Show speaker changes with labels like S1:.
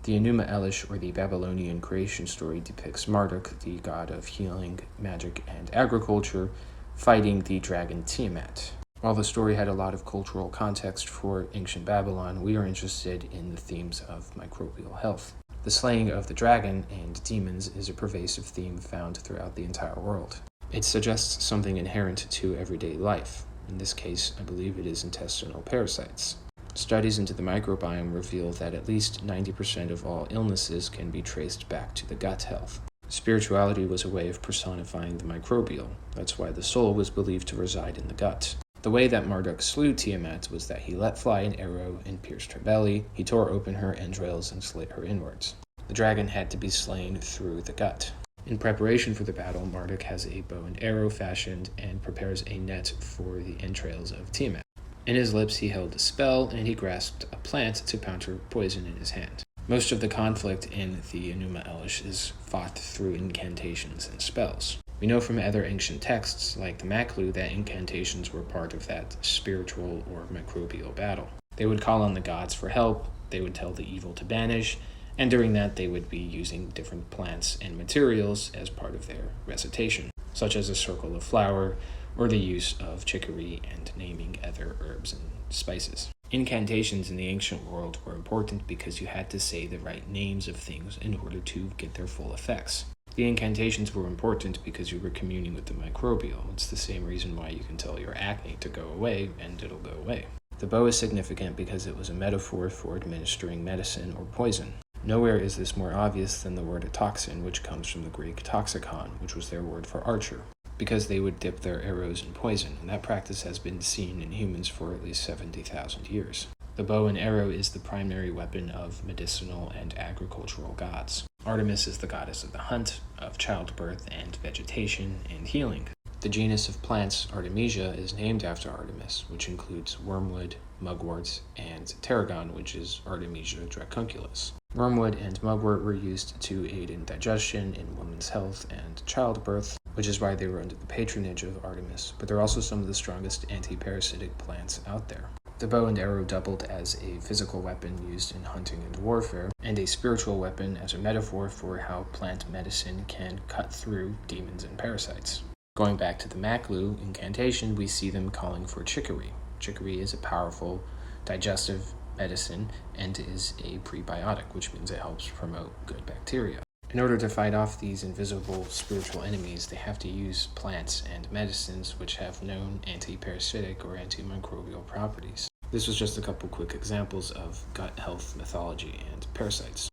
S1: The Enuma Elish, or the Babylonian creation story, depicts Marduk, the god of healing, magic, and agriculture, fighting the dragon Tiamat. While the story had a lot of cultural context for ancient Babylon, we are interested in the themes of microbial health. The slaying of the dragon and demons is a pervasive theme found throughout the entire world. It suggests something inherent to everyday life. In this case, I believe it is intestinal parasites. Studies into the microbiome reveal that at least 90% of all illnesses can be traced back to the gut health. Spirituality was a way of personifying the microbial. That's why the soul was believed to reside in the gut. The way that Marduk slew Tiamat was that he let fly an arrow and pierced her belly. He tore open her entrails and slit her inwards. The dragon had to be slain through the gut. In preparation for the battle, Marduk has a bow and arrow fashioned and prepares a net for the entrails of Tiamat. In his lips he held a spell, and he grasped a plant to counter poison in his hand. Most of the conflict in the Enuma Elish is fought through incantations and spells. We know from other ancient texts, like the Maklu, that incantations were part of that spiritual or microbial battle. They would call on the gods for help, they would tell the evil to banish, and during that they would be using different plants and materials as part of their recitation, such as a circle of flour, or the use of chicory and naming other herbs and spices. Incantations in the ancient world were important because you had to say the right names of things in order to get their full effects. The incantations were important because you were communing with the microbial. It's the same reason why you can tell your acne to go away, and it'll go away. The bow is significant because it was a metaphor for administering medicine or poison. Nowhere is this more obvious than the word toxin, which comes from the Greek toxikon, which was their word for archer, because they would dip their arrows in poison, and that practice has been seen in humans for at least 70,000 years. The bow and arrow is the primary weapon of medicinal and agricultural gods. Artemis is the goddess of the hunt, of childbirth and vegetation and healing. The genus of plants, Artemisia, is named after Artemis, which includes wormwood, mugwort, and tarragon, which is Artemisia dracunculus. Wormwood and mugwort were used to aid in digestion, in women's health, and childbirth, which is why they were under the patronage of Artemis, but they're also some of the strongest anti-parasitic plants out there. The bow and arrow doubled as a physical weapon used in hunting and warfare, and a spiritual weapon as a metaphor for how plant medicine can cut through demons and parasites. Going back to the Maklu incantation, we see them calling for chicory. Chicory is a powerful digestive medicine and is a prebiotic, which means it helps promote good bacteria. In order to fight off these invisible spiritual enemies, they have to use plants and medicines which have known anti-parasitic or antimicrobial properties. This was just a couple quick examples of gut health, mythology, and parasites.